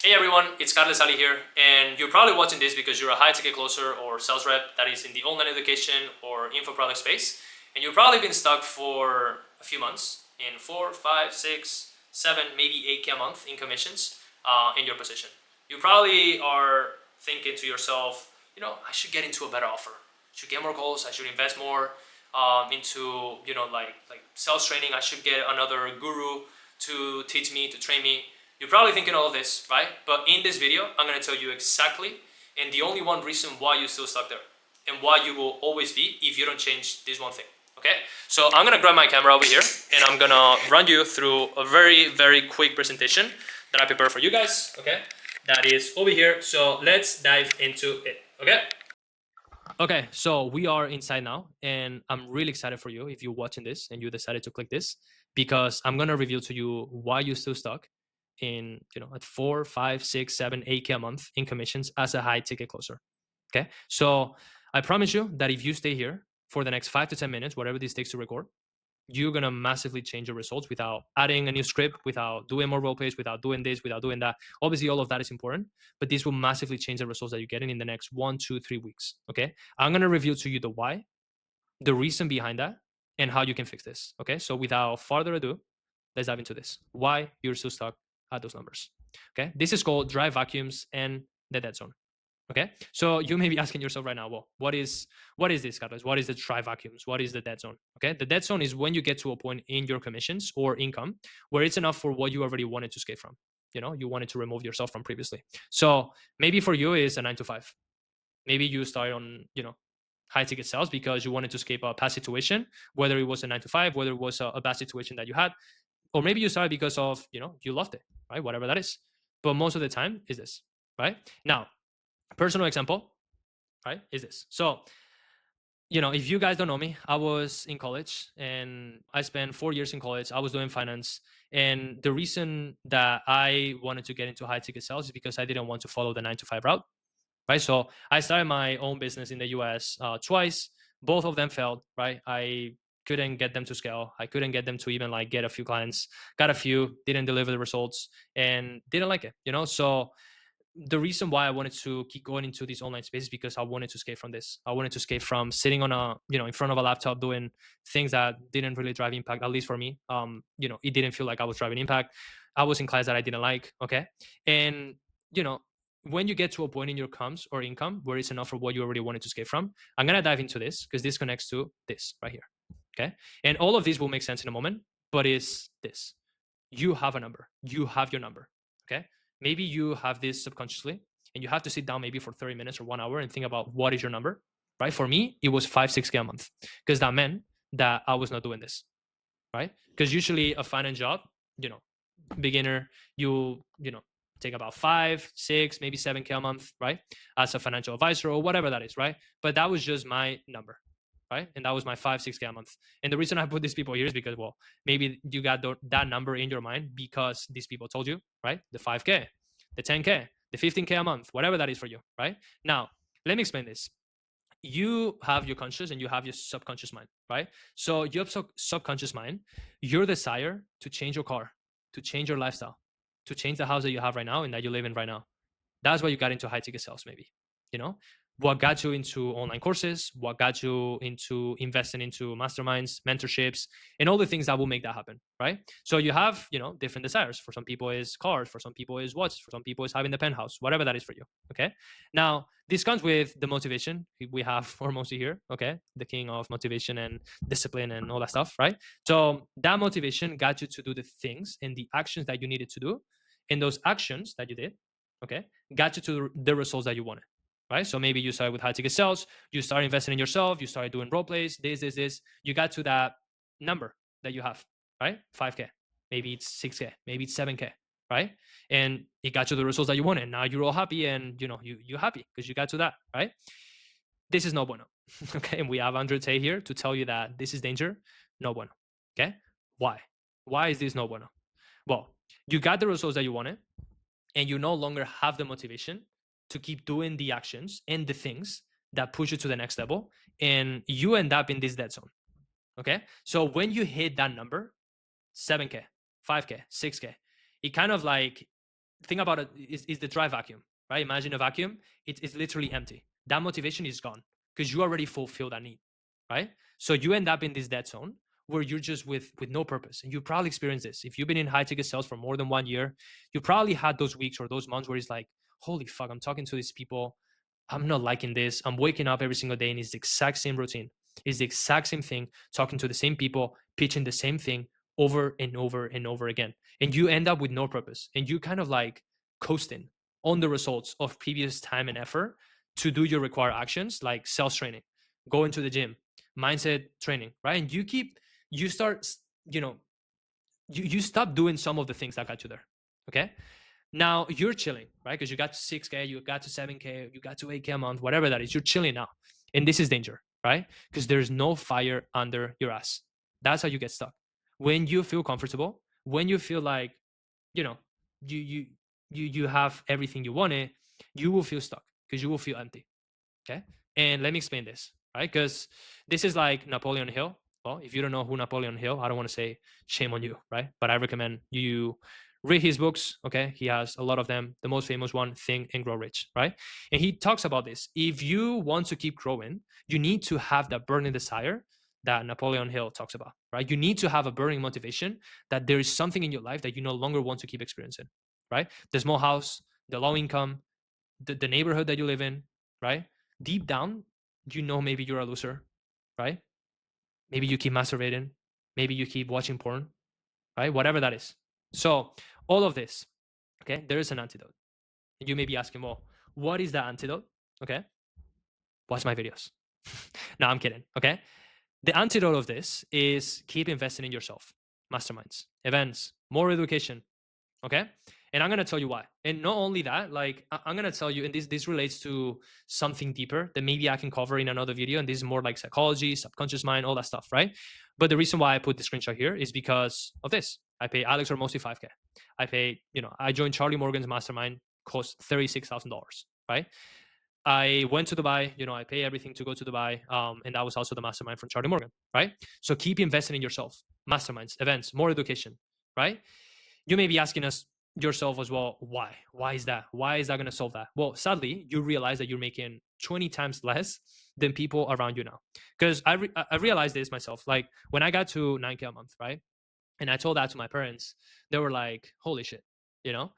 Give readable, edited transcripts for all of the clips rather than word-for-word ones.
Hey everyone, it's Carlos Ali here, and you're probably watching this because you're a high ticket closer or sales rep that is in the online education or info product space, and you've probably been stuck for a few months in 4, 5, 6, 7, maybe 8k a month in commissions in your position. You probably are thinking to yourself, I should get into a better offer. I should get more calls. I should invest more into like sales training. I should get another guru to teach me, to train me. You're probably thinking all of this, right? But in this video, I'm going to tell you exactly and the only one reason why you're still stuck there and why you will always be if you don't change this one thing. Okay? So I'm going to grab my camera over here and I'm going to run you through a very, very quick presentation that I prepared for you guys. Okay? That is over here. So let's dive into it. Okay? Okay, so we are inside now, and I'm really excited for you if you're watching this and you decided to click this because I'm gonna reveal to you why you're still stuck in at 4, 5, 6, 7, 8k a month in commissions as a high ticket closer. Okay, so I promise you that if you stay here for the next 5 to 10 minutes, whatever this takes to record, you're gonna massively change your results without adding a new script, without doing more role plays, without doing this, without doing that. Obviously, all of that is important, but this will massively change the results that you're getting in the next 1, 2, 3 weeks. Okay, I'm gonna reveal to you the why, the reason behind that, and how you can fix this. Okay, so without further ado, let's dive into this. Why you're still stuck at those numbers. Okay, this is called dry vacuums and the dead zone. Okay, so you may be asking yourself right now, well, what is this, Carlos? What is the dry vacuums? What is the dead zone? Okay, the dead zone is when you get to a point in your commissions or income where it's enough for what you already wanted to escape from. You wanted to remove yourself from previously. So maybe for you is a 9 to 5. Maybe you start on high ticket sales because you wanted to escape a past situation, whether it was a 9 to 5, whether it was a bad situation that you had, or maybe you started because of you loved it, right? Whatever that is. But most of the time is this, right? Now, personal example, right, is this. So, if you guys don't know me, I was in college and I spent 4 years in college. I was doing finance. And the reason that I wanted to get into high ticket sales is because I didn't want to follow the 9 to 5 route, right? So I started my own business in the US twice. Both of them failed, right? I couldn't get them to scale. I couldn't get them to even like get a few clients. Got a few, didn't deliver the results, and didn't like it. So the reason why I wanted to keep going into these online spaces because I wanted to escape from this. I wanted to escape from sitting on in front of a laptop doing things that didn't really drive impact, at least for me. It didn't feel like I was driving impact. I was in class that I didn't like. Okay. And, you know, when you get to a point in your comms or income where it's enough for what you already wanted to escape from, I'm going to dive into this because this connects to this right here. Okay. And all of this will make sense in a moment, but it's this. You have a number. You have your number. Okay. Maybe you have this subconsciously and you have to sit down maybe for 30 minutes or 1 hour and think about what is your number, right? For me, it was 5, 6K a month because that meant that I was not doing this, right? Because usually a finance job, you know, beginner, you take about 5, 6, maybe 7K a month, right? As a financial advisor or whatever that is, right? But that was just my number, right? And that was my 5, 6K a month. And the reason I put these people here is because, well, maybe you got that number in your mind because these people told you, right? The 5K, the 10K, the 15K a month, whatever that is for you, right? Now, let me explain this. You have your conscious and you have your subconscious mind, right? So your subconscious mind, your desire to change your car, to change your lifestyle, to change the house that you have right now and that you live in right now, that's why you got into high ticket sales, maybe. You know, what got you into online courses, what got you into investing into masterminds, mentorships, and all the things that will make that happen, right? So you have, different desires. For some people is cars, for some people is watches, for some people is having the penthouse, whatever that is for you. Okay. Now this comes with the motivation we have for most of here. Okay. The king of motivation and discipline and all that stuff, right? So that motivation got you to do the things and the actions that you needed to do. And those actions that you did, okay, got you to the results that you wanted, right? So maybe you started with high ticket sales, you started investing in yourself, you started doing role plays, this, you got to that number that you have, right? 5K, maybe it's 6K, maybe it's 7K, right? And it got you the results that you wanted. Now you're all happy and you're happy because you got to that, right? This is no bueno. Okay. And we have Andre Tay here to tell you that this is danger. No bueno. Okay. Why? Why is this no bueno? Well, you got the results that you wanted and you no longer have the motivation to keep doing the actions and the things that push you to the next level, and you end up in this dead zone. Okay. So when you hit that number, 7K, 5K, 6K, it kind of like think about it is the dry vacuum, right? Imagine a vacuum, it's literally empty. That motivation is gone because you already fulfill that need, right? So you end up in this dead zone where you're just with no purpose. And you probably experienced this. If you've been in high ticket sales for more than 1 year, you probably had those weeks or those months where it's like, holy fuck, I'm talking to these people. I'm not liking this. I'm waking up every single day and it's the exact same routine. It's the exact same thing, talking to the same people, pitching the same thing over and over and over again. And you end up with no purpose. And you kind of like coasting on the results of previous time and effort to do your required actions like sales training, going to the gym, mindset training, right? And you start, you know, you stop doing some of the things that got you there. Okay. Now you're chilling, right? Because you got to 6K, you got to 7K, you got to 8K a month, whatever that is. You're chilling now. And this is danger, right? Because there's no fire under your ass. That's how you get stuck. When you feel comfortable, when you feel like, you know, you you you have everything you wanted, you will feel stuck because you will feel empty. Okay. And let me explain this, right? Because this is like Napoleon Hill. Well, if you don't know who Napoleon Hill, I don't want to say shame on you, right? But I recommend you read his books. Okay. He has a lot of them. The most famous one, Think and Grow Rich, right? And he talks about this. If you want to keep growing, you need to have that burning desire that Napoleon Hill talks about, right? You need to have a burning motivation that there is something in your life that you no longer want to keep experiencing, right? The small house, the low income, the neighborhood that you live in, right? Deep down, you know maybe you're a loser, right? Maybe you keep masturbating, maybe you keep watching porn, right? Whatever that is. So all of this, okay, there is an antidote. And you may be asking, well, what is the antidote? Okay, watch my videos. No, I'm kidding. Okay. The antidote of this is keep investing in yourself, masterminds, events, more education, okay, and I'm going to tell you why. And not only that, like I'm going to tell you, and this relates to something deeper that maybe I can cover in another video, and this is more like psychology, subconscious mind, all that stuff, right? But the reason why I put the screenshot here is because of this. I pay Alex or mostly 5k. I pay, I joined Charlie Morgan's mastermind, cost $36,000, right? I went to Dubai, I pay everything to go to Dubai. And that was also the mastermind from Charlie Morgan, right? So keep investing in yourself, masterminds, events, more education, right? You may be asking us yourself as well, why? Why is that? Why is that going to solve that? Well, sadly, you realize that you're making 20 times less than people around you now. Because I realized this myself. Like when I got to 9K a month, right? And I told that to my parents, they were like, holy shit, you know?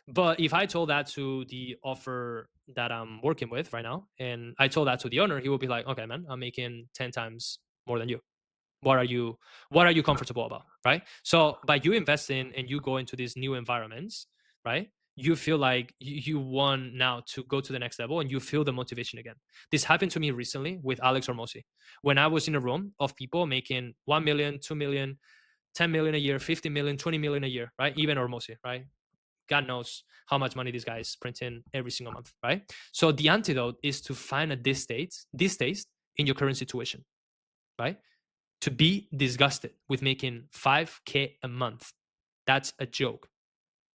But if I told that to the offer that I'm working with right now, and I told that to the owner, he would be like, okay, man, I'm making 10 times more than you. What are you comfortable about, right? So by you investing and you go into these new environments, right, you feel like you want now to go to the next level and you feel the motivation again. This happened to me recently with Alex Hormozi when I was in a room of people making 1 million, 2 million, 10 million a year, 50 million, 20 million a year, right? Even Hormozi, right? God knows how much money this guy is printing every single month, right? So the antidote is to find a distaste in your current situation, right? To be disgusted with making 5k a month. That's a joke,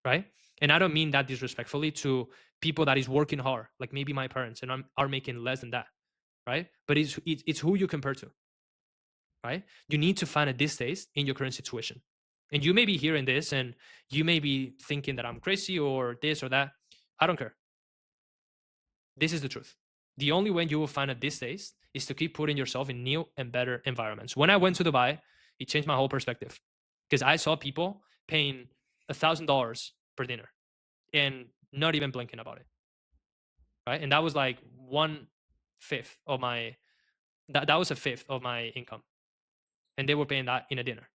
right? And I don't mean that disrespectfully to people that is working hard, like maybe my parents, and are making less than that, right? But it's who you compare to, right? You need to find a distaste in your current situation. And you may be hearing this and you may be thinking that I'm crazy or this or that. I don't care. This is the truth. The only way you will find a distaste is to keep putting yourself in new and better environments. When I went to Dubai, it changed my whole perspective because I saw people paying $1,000 per dinner and not even blinking about it, right? And that was like 1/5 of my that was a fifth of my income, and they were paying that in a dinner,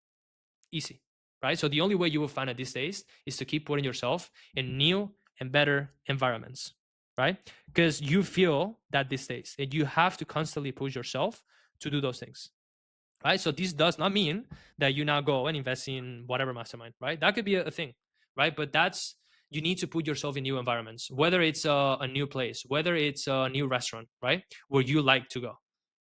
easy, right? So the only way you will find a distaste is to keep putting yourself in new and better environments, right? Because you feel that distaste and you have to constantly push yourself to do those things, right? So this does not mean that you now go and invest in whatever mastermind, right? That could be a thing, right? But that's you need to put yourself in new environments, whether it's a new place, whether it's a new restaurant, right, where you like to go,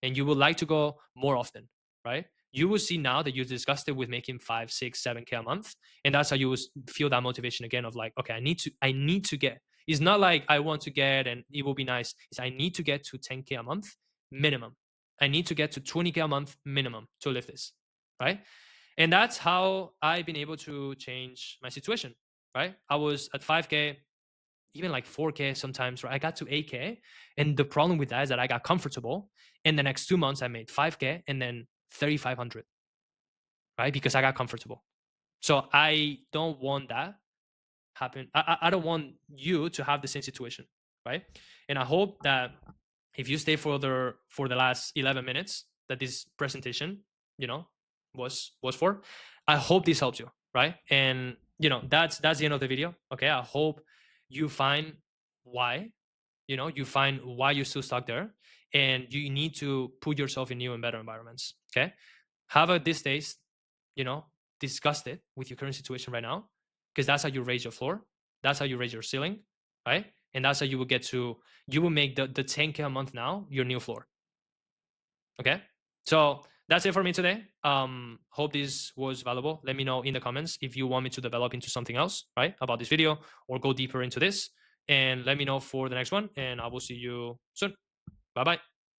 and you would like to go more often, right? You will see now that you're disgusted with making 5, 6, 7k a month, and that's how you will feel that motivation again of like, okay, I need to get. It's not like I want to get and it will be nice. It's I need to get to 10k a month minimum. I need to get to 20k a month minimum to live this, right? And that's how I've been able to change my situation. right? I was at 5k, even like 4k sometimes, right? I got to 8k, and the problem with that is that I got comfortable. In the next 2 months, I made 5k and then 3,500, right? Because I got comfortable. So I don't want that happen. I don't want you to have the same situation, right? And I hope that if you stay for the last 11 minutes that this presentation, you know, was for, I hope this helps you, right? And that's the end of the video. Okay, I hope you find why, you find why you're still stuck there, and you need to put yourself in new and better environments. Okay, have a this days, you know, discuss it with your current situation right now, because that's how you raise your floor, that's how you raise your ceiling, right? And that's how you will get to, you will make the 10k a month now your new floor. Okay, so that's it for me today. Hope this was valuable. Let me know in the comments if you want me to develop into something else, right, about this video, or go deeper into this, and let me know for the next one, and I will see you soon. Bye bye.